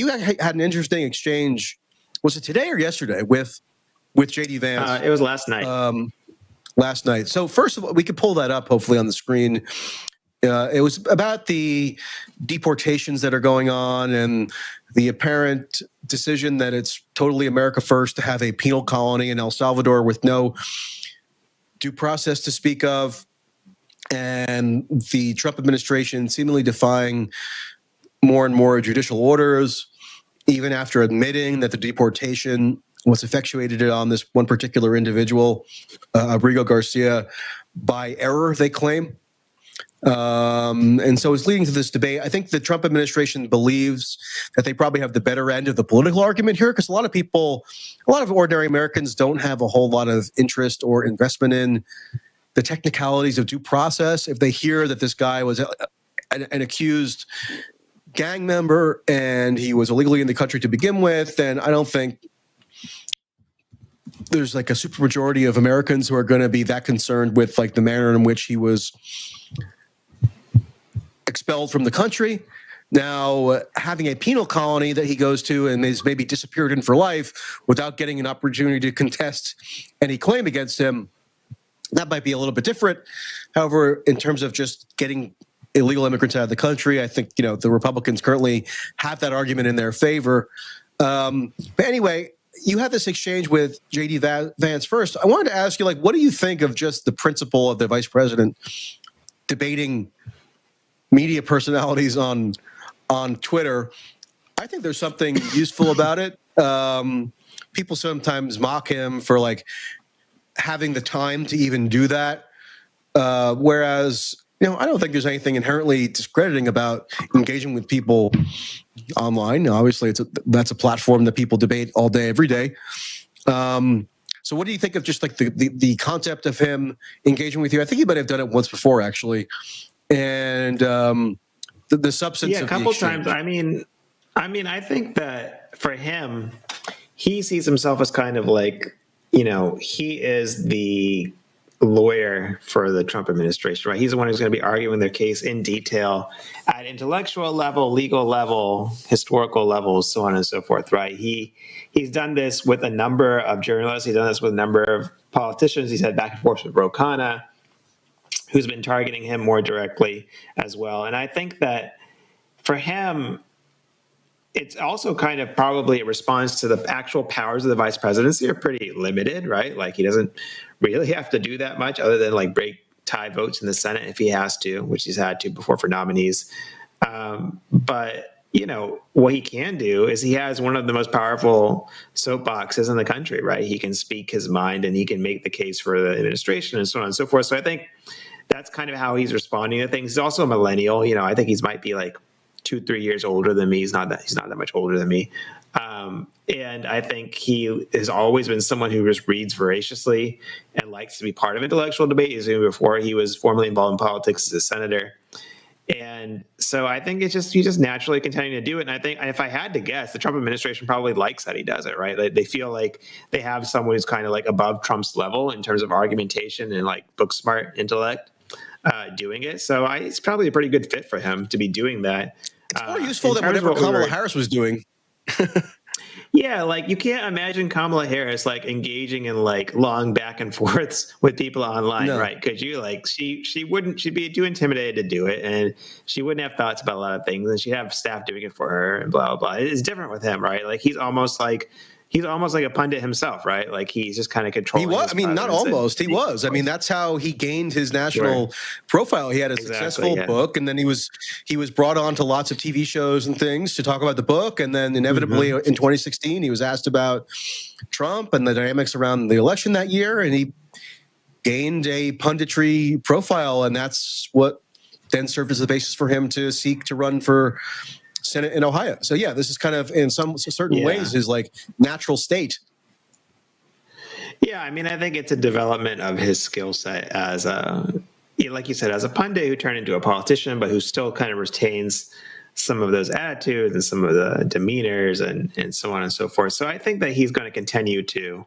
you had an interesting exchange. Was it today or yesterday with JD Vance? It was last night. Last night. So first of all, we could pull that up hopefully on the screen. It was about the deportations that are going on and the apparent decision that it's totally America first to have a penal colony in El Salvador with no due process to speak of, and the Trump administration seemingly defying more and more judicial orders, even after admitting that the deportation was effectuated on this one particular individual, Abrigo Garcia, by error, they claim. And so it's leading to this debate. I think the Trump administration believes that they probably have the better end of the political argument here, because a lot of ordinary Americans don't have a whole lot of interest or investment in the technicalities of due process. If they hear that this guy was an accused gang member and he was illegally in the country to begin with, then I don't think there's like a supermajority of Americans who are going to be that concerned with like the manner in which he was expelled from the country. Now, having a penal colony that he goes to and is maybe disappeared in for life without getting an opportunity to contest any claim against him, that might be a little bit different. However, in terms of just getting illegal immigrants out of the country, I think, the Republicans currently have that argument in their favor. But anyway, you had this exchange with JD Vance first. I wanted to ask you, what do you think of just the principle of the vice president debating media personalities on Twitter? I think there's something useful about it. People sometimes mock him for having the time to even do that. Whereas, I don't think there's anything inherently discrediting about engaging with people online. Obviously, that's a platform that people debate all day, every day. So what do you think of just the concept of him engaging with you? I think he might have done it once before, actually. And the substance of a couple times. I mean, I think that for him, he sees himself as kind of he is the lawyer for the Trump administration, right? He's the one who's going to be arguing their case in detail at intellectual level, legal level, historical levels, so on and so forth, right? He's done this with a number of journalists. He's done this with a number of politicians. He's had back and forth with Ro Khanna, who's been targeting him more directly as well. And I think that for him, it's also kind of probably a response to the actual powers of the vice presidency are pretty limited, right? He doesn't really have to do that much other than tie votes in the Senate if he has to, which he's had to before for nominees. But what he can do is he has one of the most powerful soapboxes in the country, right? He can speak his mind and he can make the case for the administration and so on and so forth. So I think that's kind of how he's responding to things. He's also a millennial. I think he might be 2-3 years older than me. He's not that much older than me. And I think he has always been someone who just reads voraciously and likes to be part of intellectual debate. Before he was formally involved in politics as a senator. And so I think he's just naturally continuing to do it. And I think if I had to guess, the Trump administration probably likes that he does it, right? They feel like they have someone who's kind of above Trump's level in terms of argumentation and book smart intellect doing it. So it's probably a pretty good fit for him to be doing that. It's more useful than whatever Kamala Harris was doing. Yeah, you can't imagine Kamala Harris engaging in long back and forths with people online, no. Right? Could you? She'd be too intimidated to do it, and she wouldn't have thoughts about a lot of things, and she'd have staff doing it for her, and blah blah blah. It's different with him, right? He's almost like a pundit himself, right? He's just kind of controlling. He was. Not almost. He was. That's how he gained his national profile. He had a successful book, and then he was brought on to lots of TV shows and things to talk about the book. And then inevitably in 2016, he was asked about Trump and the dynamics around the election that year, and he gained a punditry profile, and that's what then served as the basis for him to seek to run for Senate in Ohio. So yeah, this is kind of in some certain ways his natural state. Yeah, I think it's a development of his skill set as like you said, as a pundit who turned into a politician, but who still kind of retains some of those attitudes and some of the demeanors and so on and so forth. So I think that he's going to continue to do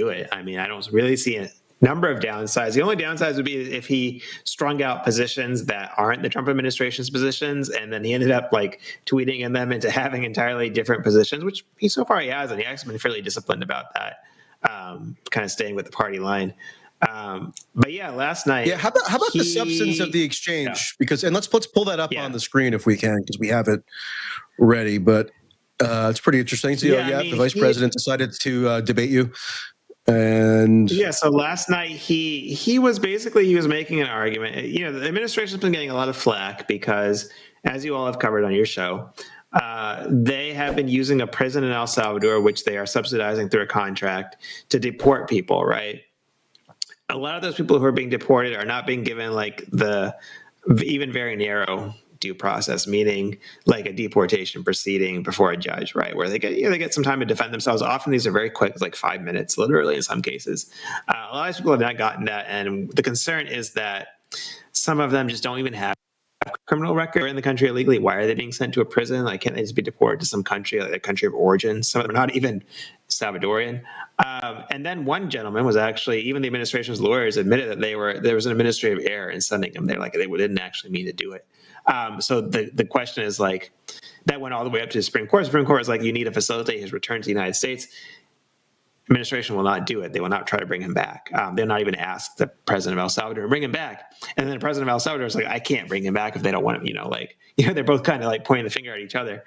it. I don't really see number of downsides. The only downsides would be if he strung out positions that aren't the Trump administration's positions, and then he ended up like tweeting them into having entirely different positions, which he so far he has, and he actually been fairly disciplined about that, kind of staying with the party line. But yeah, last night. Yeah, how about the substance of the exchange? Yeah. Because let's pull that up on the screen if we can, because we have it ready. But it's pretty interesting. So the vice president decided to debate you. And so last night he was making an argument. The administration's been getting a lot of flack because, as you all have covered on your show, they have been using a prison in El Salvador, which they are subsidizing through a contract, to deport people, right? A lot of those people who are being deported are not being given like the even very narrow due process, meaning like a deportation proceeding before a judge, right? Where they get some time to defend themselves. Often these are very quick, like 5 minutes, literally in some cases. A lot of people have not gotten that. And the concern is that some of them just don't even have a criminal record in the country illegally. Why are they being sent to a prison? Like, can't they just be deported to some country, like their country of origin? Some of them are not even Salvadorian. And then one gentleman was actually, even the administration's lawyers admitted that there was an administrative error in sending him. They didn't actually mean to do it. So the question is like, that went all the way up to the Supreme Court. The Supreme Court is like, you need to facilitate his return to the United States. Administration will not do it. They will not try to bring him back. They'll not even ask the president of El Salvador to bring him back. And then the president of El Salvador is like, I can't bring him back if they don't want him. They're both kind of like pointing the finger at each other.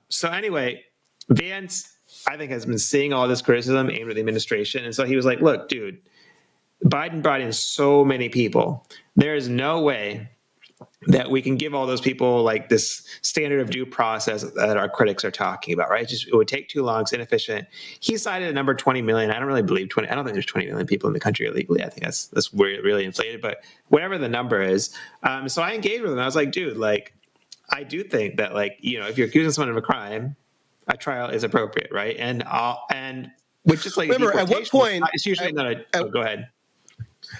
So anyway, Vance, I think, has been seeing all this criticism aimed at the administration. And so he was like, look, dude, Biden brought in so many people. There is no way that we can give all those people like this standard of due process that our critics are talking about, right? It would take too long. It's inefficient. He cited a number 20 million. I don't really believe 20. I don't think there's 20 million people in the country illegally. I think that's really inflated, but whatever the number is. So I engaged with him. I was like, dude, like, I do think that, like, if you're accusing someone of a crime, a trial is appropriate, right? And which is like, remember, at one point, it's usually not go ahead.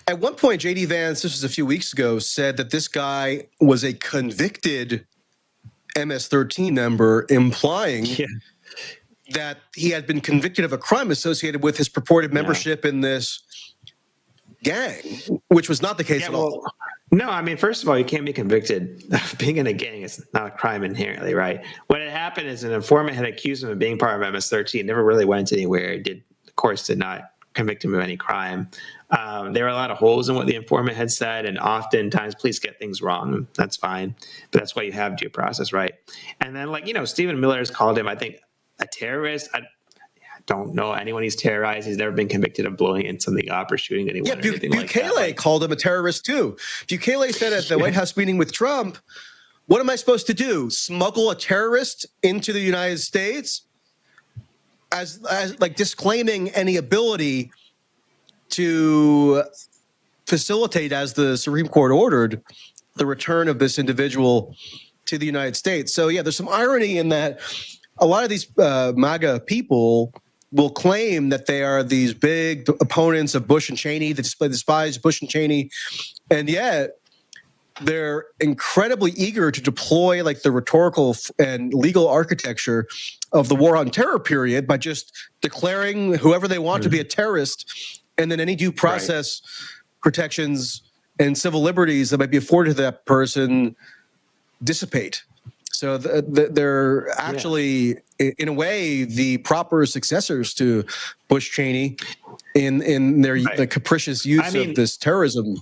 At one point, J.D. Vance, this was a few weeks ago, said that this guy was a convicted MS-13 member, implying that he had been convicted of a crime associated with his purported membership in this gang, which was not the case at all. No, I mean, first of all, you can't be convicted of being in a gang. It's not a crime inherently, right? What had happened is an informant had accused him of being part of MS-13. Never really went anywhere. Did not convict him of any crime. There were a lot of holes in what the informant had said, and oftentimes police get things wrong. That's fine, but that's why you have due process, right? And then, Stephen Miller has called him, I think, a terrorist. I don't know anyone he's terrorized. He's never been convicted of blowing in something up or shooting anyone. Yeah, Bukele called him a terrorist too. Bukele said at the White House meeting with Trump, "What am I supposed to do? Smuggle a terrorist into the United States?" As like disclaiming any ability to facilitate, as the Supreme Court ordered, the return of this individual to the United States. So yeah, there's some irony in that. A lot of these MAGA people will claim that they are these big opponents of Bush and Cheney, that despise Bush and Cheney, and yet they're incredibly eager to deploy like the rhetorical and legal architecture of the war on terror period by just declaring whoever they want to be a terrorist, and then any due process protections and civil liberties that might be afforded to that person dissipate. So they're actually, in a way, the proper successors to Bush Cheney in their the capricious use of this terrorism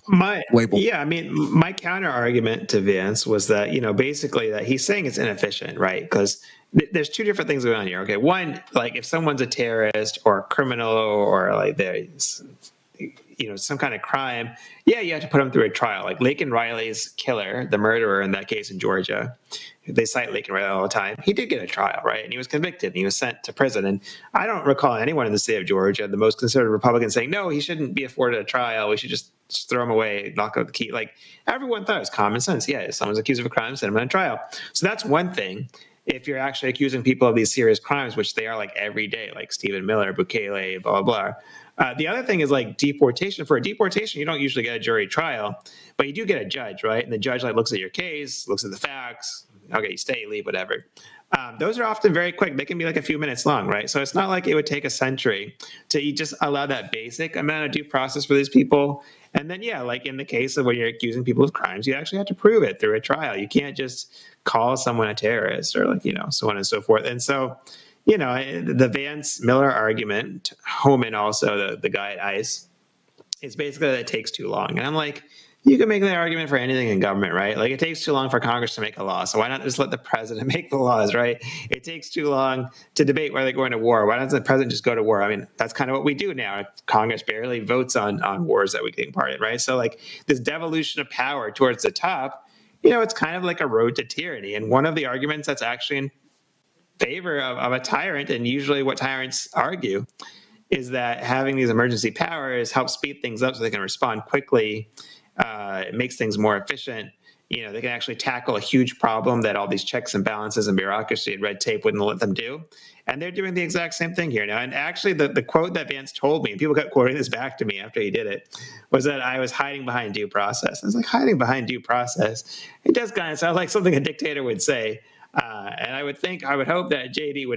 label. Yeah, I mean, my counter argument to Vance was that, basically that he's saying it's inefficient, right? Because there's two different things going on here. Okay, one, like if someone's a terrorist or a criminal or like there's some kind of crime, you have to put them through a trial. Like Laken Riley's killer, the murderer in that case in Georgia, they cite Laken Riley all the time. He did get a trial, right? And he was convicted and he was sent to prison. And I don't recall anyone in the state of Georgia, the most conservative Republicans, saying, no, he shouldn't be afforded a trial. We should just throw him away, knock out the key. Like everyone thought it was common sense. Yeah, if someone's accused of a crime, send him on trial. So that's one thing. If you're actually accusing people of these serious crimes, which they are like every day, like Stephen Miller, Bukele, blah, blah, blah. The other thing is like deportation. For a deportation, you don't usually get a jury trial, but you do get a judge, right? And the judge looks at your case, looks at the facts. Okay, you stay, you leave, whatever. Those are often very quick. They can be like a few minutes long, right? So it's not like it would take a century to just allow that basic amount of due process for these people. And then, yeah, like in the case of when you're accusing people of crimes, you actually have to prove it through a trial. You can't just call someone a terrorist or like, so on and so forth. And so, the Vance Miller argument, Homan also, the guy at ICE, is basically that it takes too long. And I'm like, you can make that argument for anything in government, right? Like it takes too long for Congress to make a law. So why not just let the president make the laws, right? It takes too long to debate whether they're going to war. Why doesn't the president just go to war? I mean, that's kind of what we do now. Congress barely votes on wars that we take part in, right? So like this devolution of power towards the top, it's kind of like a road to tyranny. And one of the arguments that's actually in favor of a tyrant, and usually what tyrants argue, is that having these emergency powers helps speed things up so they can respond quickly. It makes things more efficient. They can actually tackle a huge problem that all these checks and balances and bureaucracy and red tape wouldn't let them do. And they're doing the exact same thing here now. And actually, the quote that Vance told me, and people kept quoting this back to me after he did it, was that I was hiding behind due process. I was like, hiding behind due process? It does kind of sound like something a dictator would say. And I would hope that JD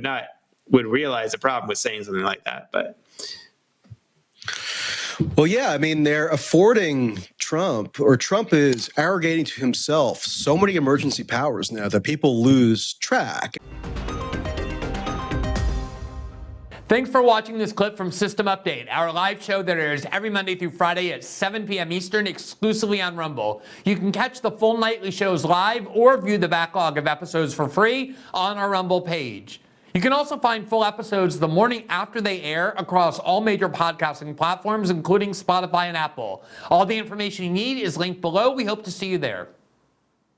would realize the problem with saying something like that. But well, yeah, I mean, they're affording Trump is arrogating to himself so many emergency powers now that people lose track. Thanks for watching this clip from System Update, our live show that airs every Monday through Friday at 7 p.m. Eastern exclusively on Rumble. You can catch the full nightly shows live or view the backlog of episodes for free on our Rumble page. You can also find full episodes the morning after they air across all major podcasting platforms, including Spotify and Apple. All the information you need is linked below. We hope to see you there.